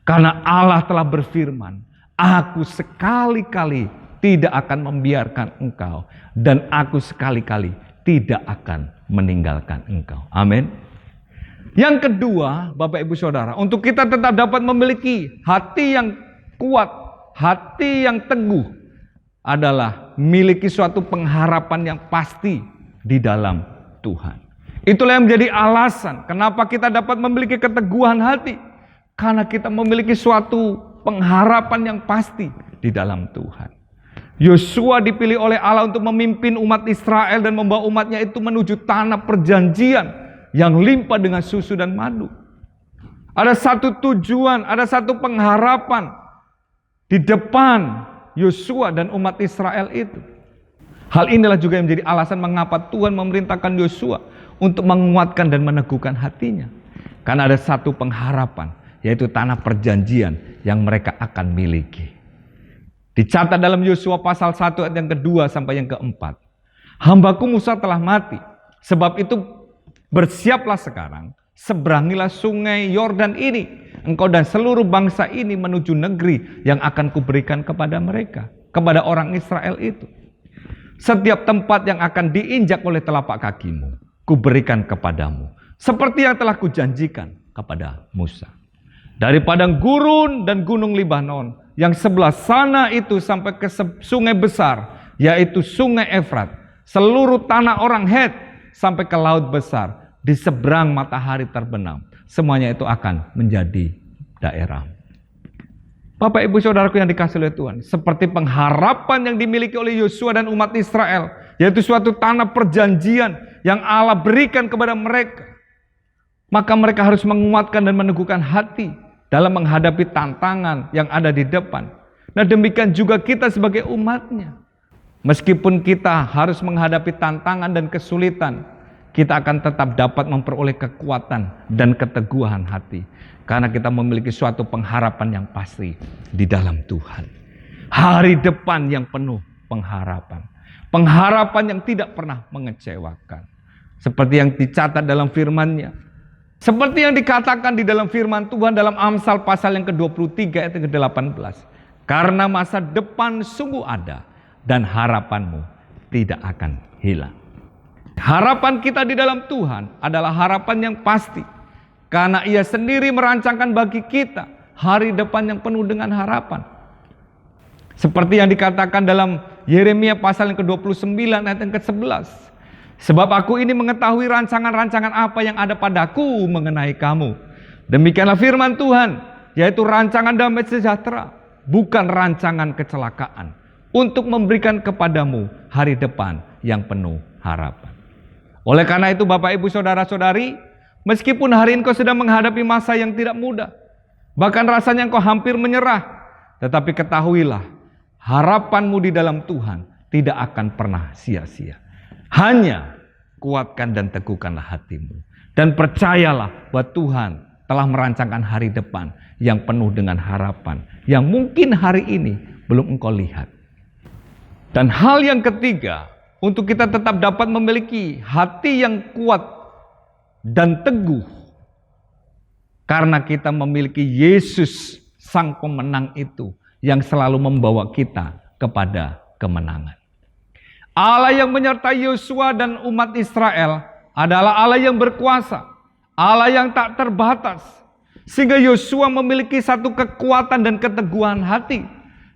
Karena Allah telah berfirman, aku sekali-kali tidak akan membiarkan engkau, dan aku sekali-kali tidak akan meninggalkan engkau. Amin. Yang kedua, Bapak Ibu Saudara, untuk kita tetap dapat memiliki hati yang kuat, hati yang teguh, adalah miliki suatu pengharapan yang pasti di dalam Tuhan. Itulah yang menjadi alasan kenapa kita dapat memiliki keteguhan hati. Karena kita memiliki suatu pengharapan yang pasti di dalam Tuhan. Yosua dipilih oleh Allah untuk memimpin umat Israel dan membawa umatnya itu menuju tanah perjanjian yang limpah dengan susu dan madu. Ada satu tujuan, ada satu pengharapan di depan Yosua dan umat Israel itu. Hal inilah juga yang menjadi alasan mengapa Tuhan memerintahkan Yosua untuk menguatkan dan meneguhkan hatinya. Karena ada satu pengharapan, yaitu tanah perjanjian yang mereka akan miliki. Dicatat dalam Yosua pasal 1 ayat yang kedua sampai yang keempat. Hambaku Musa telah mati. Sebab itu bersiaplah sekarang. Seberangilah sungai Yordan ini. Engkau dan seluruh bangsa ini menuju negeri yang akan kuberikan kepada mereka. Kepada orang Israel itu. Setiap tempat yang akan diinjak oleh telapak kakimu, kuberikan kepadamu. Seperti yang telah kujanjikan kepada Musa. Dari padang gurun dan gunung Libanon yang sebelah sana itu sampai ke sungai besar, yaitu sungai Efrat, seluruh tanah orang Het sampai ke laut besar, di seberang matahari terbenam, semuanya itu akan menjadi daerah. Bapak Ibu Saudaraku yang dikasihi oleh Tuhan, seperti pengharapan yang dimiliki oleh Yosua dan umat Israel, yaitu suatu tanah perjanjian yang Allah berikan kepada mereka, maka mereka harus menguatkan dan meneguhkan hati dalam menghadapi tantangan yang ada di depan. Nah, demikian juga kita sebagai umatnya. Meskipun kita harus menghadapi tantangan dan kesulitan, kita akan tetap dapat memperoleh kekuatan dan keteguhan hati. Karena kita memiliki suatu pengharapan yang pasti di dalam Tuhan. Hari depan yang penuh pengharapan. Pengharapan yang tidak pernah mengecewakan. Seperti yang dicatat dalam firman-Nya. Seperti yang dikatakan di dalam firman Tuhan dalam Amsal pasal yang ke-23 ayat ke-18. Karena masa depan sungguh ada dan harapanmu tidak akan hilang. Harapan kita di dalam Tuhan adalah harapan yang pasti. Karena Ia sendiri merancangkan bagi kita hari depan yang penuh dengan harapan. Seperti yang dikatakan dalam Yeremia pasal yang ke-29 ayat yang ke-11. Sebab aku ini mengetahui rancangan-rancangan apa yang ada padaku mengenai kamu. Demikianlah firman Tuhan, yaitu rancangan damai sejahtera, bukan rancangan kecelakaan, untuk memberikan kepadamu hari depan yang penuh harapan. Oleh karena itu Bapak Ibu Saudara-saudari, meskipun hari ini kau sedang menghadapi masa yang tidak mudah, bahkan rasanya engkau hampir menyerah, tetapi ketahuilah, harapanmu di dalam Tuhan tidak akan pernah sia-sia. Hanya kuatkan dan teguhkanlah hatimu. Dan percayalah bahwa Tuhan telah merancangkan hari depan yang penuh dengan harapan, yang mungkin hari ini belum engkau lihat. Dan hal yang ketiga, untuk kita tetap dapat memiliki hati yang kuat dan teguh, karena kita memiliki Yesus Sang Pemenang itu, yang selalu membawa kita kepada kemenangan. Allah yang menyertai Yosua dan umat Israel adalah Allah yang berkuasa, Allah yang tak terbatas, sehingga Yosua memiliki satu kekuatan dan keteguhan hati,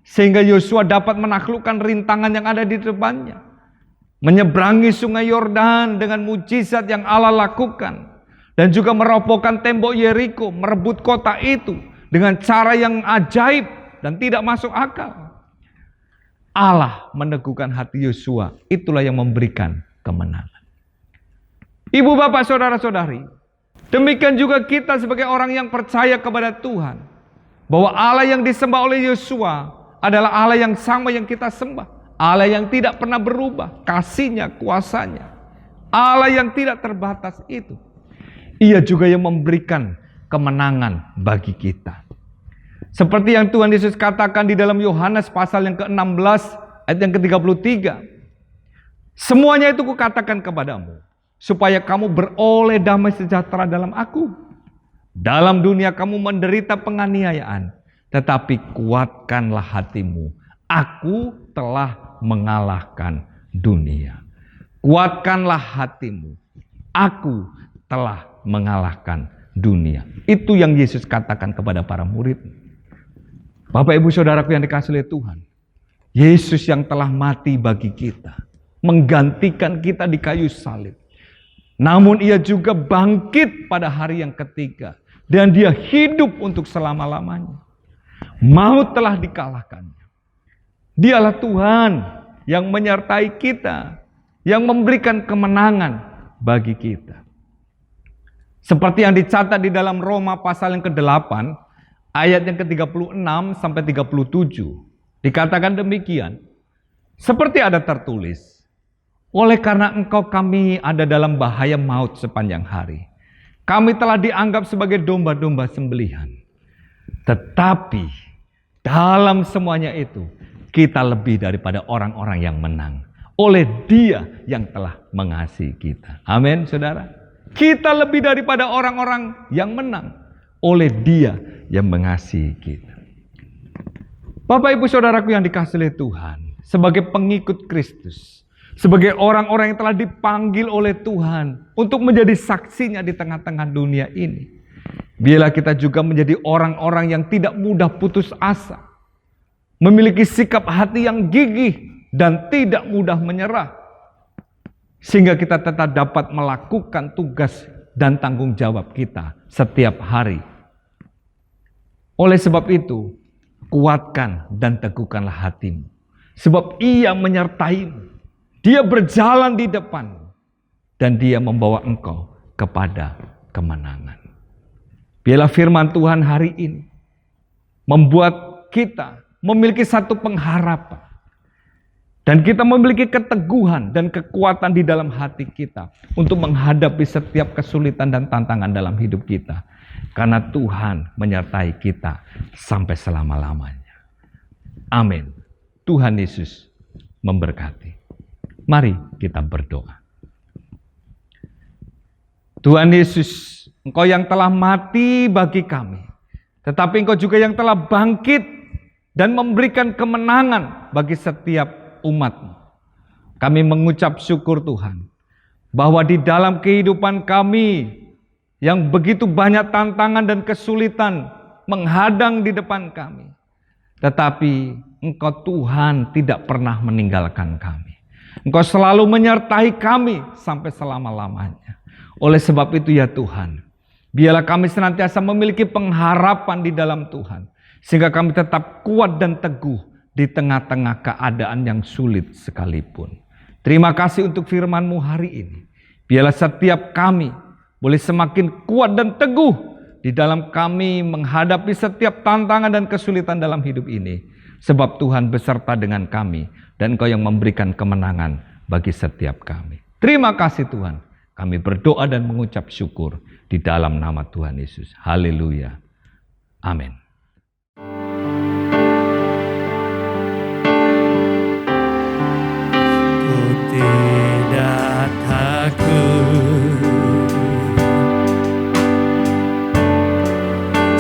sehingga Yosua dapat menaklukkan rintangan yang ada di depannya, menyeberangi sungai Yordan dengan mujizat yang Allah lakukan, dan juga merobohkan tembok Yeriko, merebut kota itu dengan cara yang ajaib dan tidak masuk akal. Allah meneguhkan hati Yosua, itulah yang memberikan kemenangan. Ibu bapak saudara-saudari, demikian juga kita sebagai orang yang percaya kepada Tuhan, bahwa Allah yang disembah oleh Yosua adalah Allah yang sama yang kita sembah. Allah yang tidak pernah berubah, kasih-Nya, kuasa-Nya. Allah yang tidak terbatas itu. Ia juga yang memberikan kemenangan bagi kita. Seperti yang Tuhan Yesus katakan di dalam Yohanes pasal yang ke-16 ayat yang ke-33. Semuanya itu kukatakan kepadamu, supaya kamu beroleh damai sejahtera dalam aku. Dalam dunia kamu menderita penganiayaan, tetapi kuatkanlah hatimu. Aku telah mengalahkan dunia. Kuatkanlah hatimu. Aku telah mengalahkan dunia. Itu yang Yesus katakan kepada para murid. Bapak Ibu Saudaraku yang dikasihi oleh Tuhan, Yesus yang telah mati bagi kita, menggantikan kita di kayu salib. Namun Ia juga bangkit pada hari yang ketiga, dan Dia hidup untuk selama-lamanya. Maut telah dikalahkannya. Dialah Tuhan yang menyertai kita, yang memberikan kemenangan bagi kita. Seperti yang dicatat di dalam Roma pasal yang ke-8, ayat yang ke-36 sampai 37. Dikatakan demikian. Seperti ada tertulis, oleh karena engkau kami ada dalam bahaya maut sepanjang hari. Kami telah dianggap sebagai domba-domba sembelihan. Tetapi dalam semuanya itu, kita lebih daripada orang-orang yang menang. Oleh Dia yang telah mengasihi kita. Amin, saudara. Kita lebih daripada orang-orang yang menang. Oleh Dia yang mengasihi kita. Bapak Ibu Saudaraku yang dikasihi Tuhan, sebagai pengikut Kristus, sebagai orang-orang yang telah dipanggil oleh Tuhan untuk menjadi saksinya di tengah-tengah dunia ini, biarlah kita juga menjadi orang-orang yang tidak mudah putus asa, memiliki sikap hati yang gigih dan tidak mudah menyerah, sehingga kita tetap dapat melakukan tugas dan tanggung jawab kita setiap hari. Oleh sebab itu, kuatkan dan teguhkanlah hatimu. Sebab Ia menyertaimu. Dia berjalan di depan. Dan Dia membawa engkau kepada kemenangan. Biarlah firman Tuhan hari ini membuat kita memiliki satu pengharapan. Dan kita memiliki keteguhan dan kekuatan di dalam hati kita untuk menghadapi setiap kesulitan dan tantangan dalam hidup kita. Karena Tuhan menyertai kita sampai selama-lamanya. Amin. Tuhan Yesus memberkati. Mari kita berdoa. Tuhan Yesus, Engkau yang telah mati bagi kami, tetapi Engkau juga yang telah bangkit dan memberikan kemenangan bagi setiap umat-Mu. Kami mengucap syukur Tuhan, bahwa di dalam kehidupan kami yang begitu banyak tantangan dan kesulitan menghadang di depan kami, tetapi Engkau Tuhan tidak pernah meninggalkan kami. Engkau selalu menyertai kami sampai selama-lamanya. Oleh sebab itu ya Tuhan, biarlah kami senantiasa memiliki pengharapan di dalam Tuhan, sehingga kami tetap kuat dan teguh di tengah-tengah keadaan yang sulit sekalipun. Terima kasih untuk firman-Mu hari ini. Biarlah setiap kami boleh semakin kuat dan teguh di dalam kami menghadapi setiap tantangan dan kesulitan dalam hidup ini. Sebab Tuhan beserta dengan kami dan Engkau yang memberikan kemenangan bagi setiap kami. Terima kasih Tuhan. Kami berdoa dan mengucap syukur di dalam nama Tuhan Yesus. Haleluya. Amin. Ku tidak takut,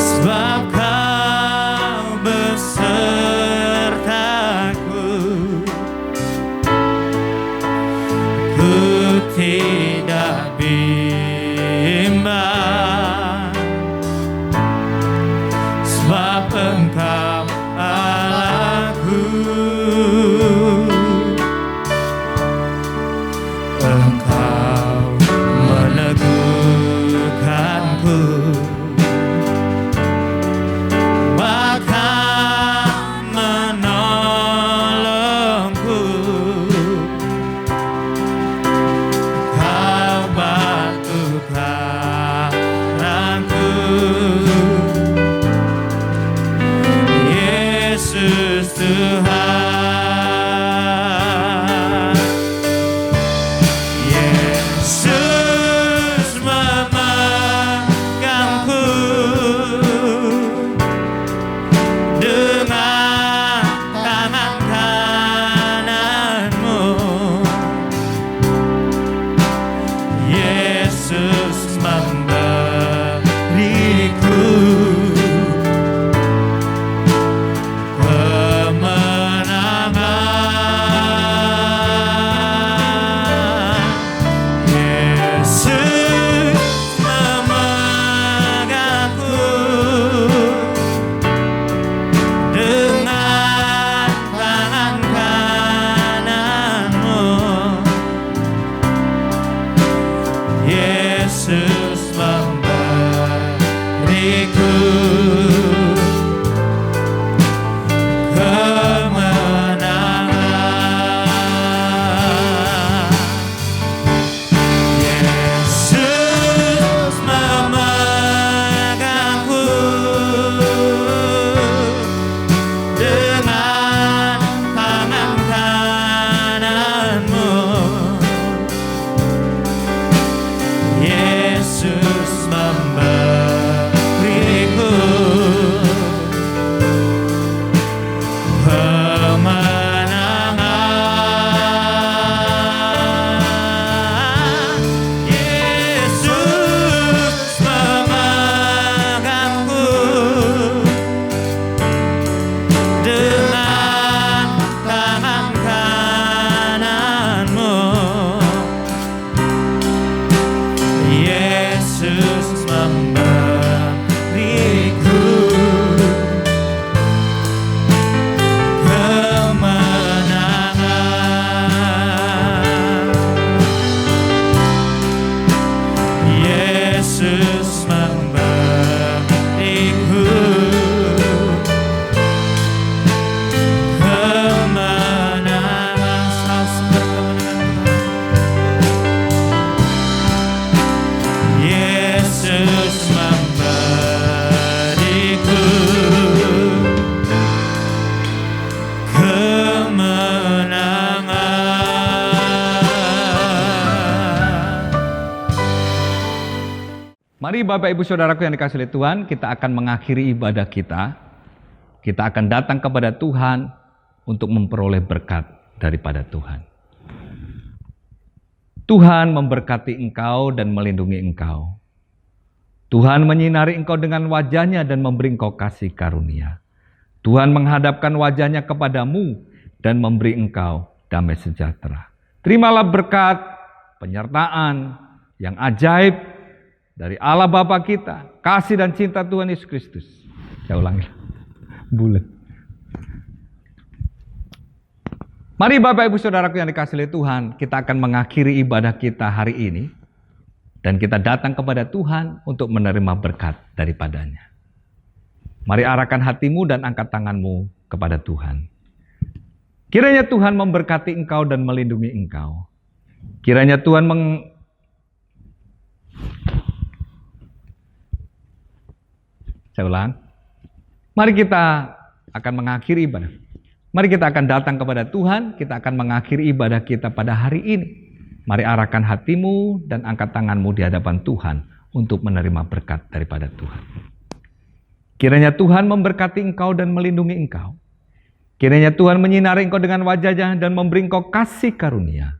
sebab Kau besertaku. Ku tidak bimbang, sebab Engkau Allahku. Engkau meneguhkanku, bahkan menolongku. Kau batu karangku, Yesus Tuhan. Yesus memegangku dengan tangan kanan-Mu. Yesus memberiku kemenangan. Yesus memegangku dengan tangan kanan-Mu. Yesus memberiku kemenangan. Yesus memegangku dengan tangan kanan-Mu. Yesus memberiku kemenangan. Yesus memegangku dengan tangan kanan-Mu. Yesus memberiku kemenangan. Yesus memberiku kemenangan. Yesus memberiku kemenangan. Mari Bapak Ibu Saudaraku yang dikasihi oleh Tuhan, kita akan mengakhiri ibadah kita. Kita akan datang kepada Tuhan untuk memperoleh berkat daripada Tuhan. Tuhan memberkati engkau dan melindungi engkau. Tuhan menyinari engkau dengan wajah-Nya dan memberi engkau kasih karunia. Tuhan menghadapkan wajah-Nya kepadamu dan memberi engkau damai sejahtera. Terimalah berkat, penyertaan yang ajaib dari Allah Bapa kita, kasih dan cinta Tuhan Yesus Kristus. Saya ulangi, bulat. Mari Bapak Ibu Saudaraku yang dikasihi oleh Tuhan, kita akan mengakhiri ibadah kita hari ini. Dan kita datang kepada Tuhan untuk menerima berkat daripadanya. Mari arahkan hatimu dan angkat tanganmu kepada Tuhan. Kiranya Tuhan memberkati engkau dan melindungi engkau. Kiranya Tuhan Saya ulang. Mari kita akan mengakhiri ibadah. Mari kita akan datang kepada Tuhan, kita akan mengakhiri ibadah kita pada hari ini. Mari arahkan hatimu dan angkat tanganmu di hadapan Tuhan untuk menerima berkat daripada Tuhan. Kiranya Tuhan memberkati engkau dan melindungi engkau. Kiranya Tuhan menyinari engkau dengan wajah-Nya dan memberi engkau kasih karunia.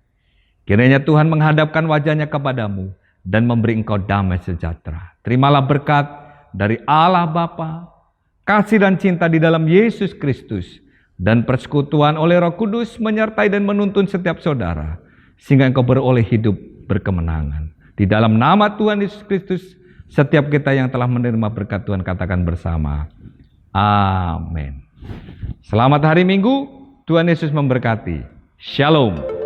Kiranya Tuhan menghadapkan wajah-Nya kepadamu dan memberi engkau damai sejahtera. Terimalah berkat dari Allah Bapa, kasih dan cinta di dalam Yesus Kristus, dan persekutuan oleh Roh Kudus menyertai dan menuntun setiap saudara, sehingga engkau beroleh hidup berkemenangan. Di dalam nama Tuhan Yesus Kristus, setiap kita yang telah menerima berkat Tuhan katakan bersama, amin. Selamat hari Minggu, Tuhan Yesus memberkati. Shalom.